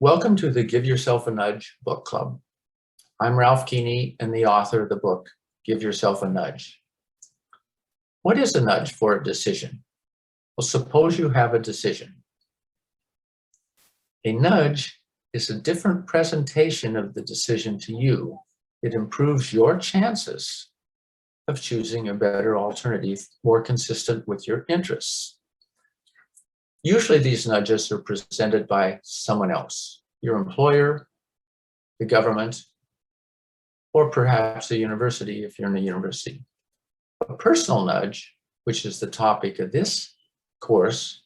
Welcome to the Give Yourself a Nudge book club. I'm Ralph Keeney and the author of the book, Give Yourself a Nudge. What is a nudge for a decision? Well, suppose you have a decision. A nudge is a different presentation of the decision to you. It improves your chances of choosing a better alternative, more consistent with your interests. Usually these nudges are presented by someone else, your employer, the government, or perhaps a university if you're in a university. A personal nudge, which is the topic of this course,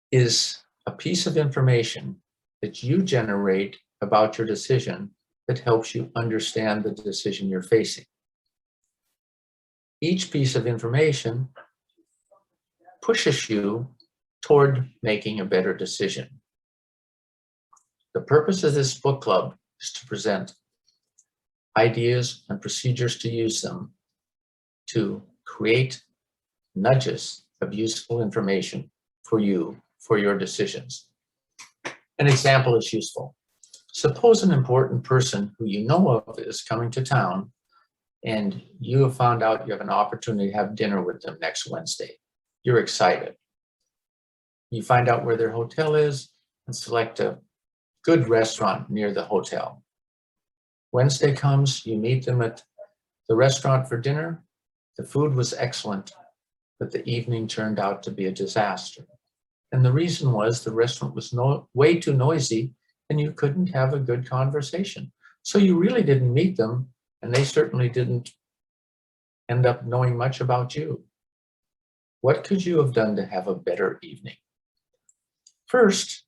is a piece of information that you generate about your decision that helps you understand the decision you're facing. Each piece of information pushes you toward making a better decision. The purpose of this book club is to present ideas and procedures to use them to create nudges of useful information for you, for your decisions. An example is useful. Suppose an important person who you know of is coming to town and you have found out you have an opportunity to have dinner with them next Wednesday. You're excited. You find out where their hotel is and select a good restaurant near the hotel. Wednesday comes, you meet them at the restaurant for dinner. The food was excellent, but the evening turned out to be a disaster. And the reason was the restaurant was way too noisy and you couldn't have a good conversation. So you really didn't meet them, and they certainly didn't end up knowing much about you. What could you have done to have a better evening? First,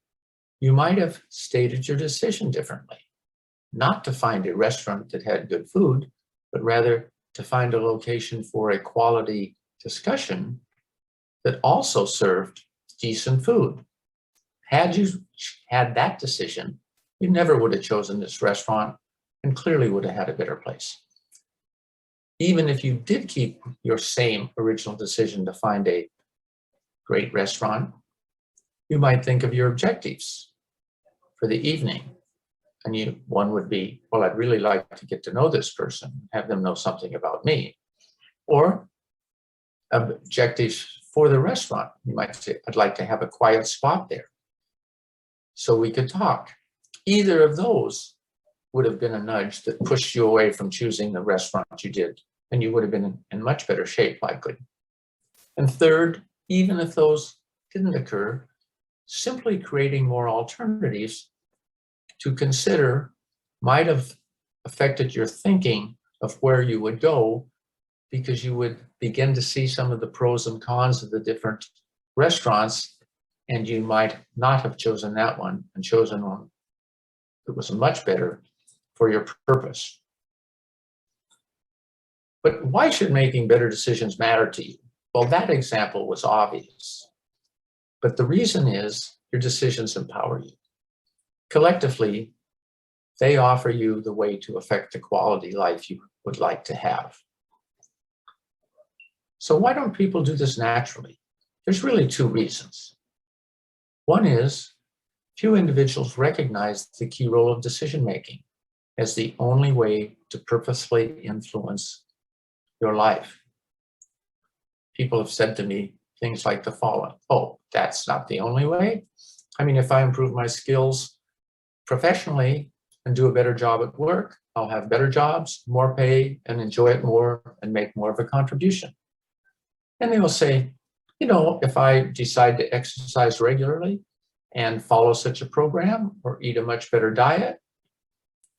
you might have stated your decision differently, not to find a restaurant that had good food, but rather to find a location for a quality discussion that also served decent food. Had you had that decision, you never would have chosen this restaurant and clearly would have had a better place. Even if you did keep your same original decision to find a great restaurant, you might think of your objectives for the evening. And one would be, well, I'd really like to get to know this person, have them know something about me. Or objectives for the restaurant. You might say, I'd like to have a quiet spot there so we could talk. Either of those would have been a nudge that pushed you away from choosing the restaurant you did, and you would have been in much better shape, likely. And third, even if those didn't occur, simply creating more alternatives to consider might have affected your thinking of where you would go, because you would begin to see some of the pros and cons of the different restaurants, and you might not have chosen that one and chosen one that was much better for your purpose. But why should making better decisions matter to you? Well, that example was obvious. But the reason is your decisions empower you. Collectively, they offer you the way to affect the quality life you would like to have. So why don't people do this naturally? There's really two reasons. One is few individuals recognize the key role of decision-making as the only way to purposefully influence your life. People have said to me things like the following: oh, that's not the only way. I mean, if I improve my skills professionally and do a better job at work, I'll have better jobs, more pay, and enjoy it more and make more of a contribution. And they will say, you know, if I decide to exercise regularly and follow such a program or eat a much better diet,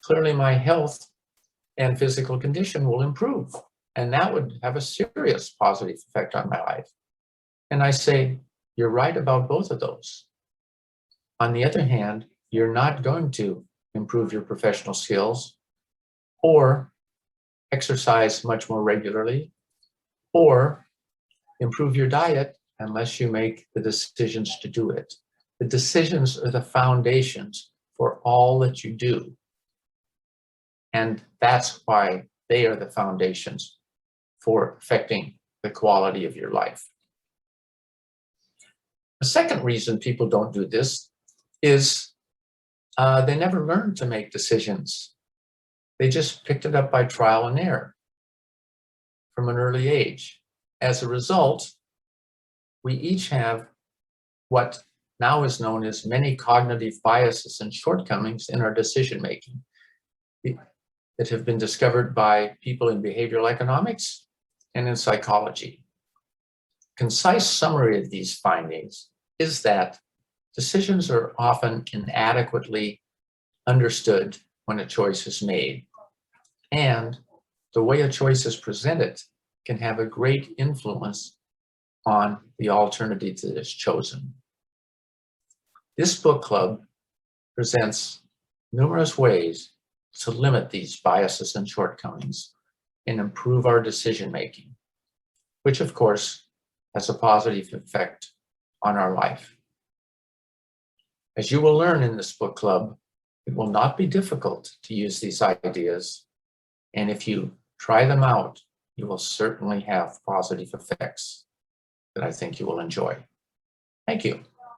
clearly my health and physical condition will improve. And that would have a serious positive effect on my life. And I say, you're right about both of those. On the other hand, you're not going to improve your professional skills or exercise much more regularly or improve your diet unless you make the decisions to do it. The decisions are the foundations for all that you do. And that's why they are the foundations for affecting the quality of your life. The second reason people don't do this is they never learned to make decisions. They just picked it up by trial and error from an early age. As a result, we each have what now is known as many cognitive biases and shortcomings in our decision-making that have been discovered by people in behavioral economics and in psychology. Concise summary of these findings is that decisions are often inadequately understood when a choice is made, and the way a choice is presented can have a great influence on the alternative that is chosen. This book club presents numerous ways to limit these biases and shortcomings and improve our decision-making, which of course has a positive effect on our life. As you will learn in this book club, it will not be difficult to use these ideas, and if you try them out, you will certainly have positive effects that I think you will enjoy. Thank you.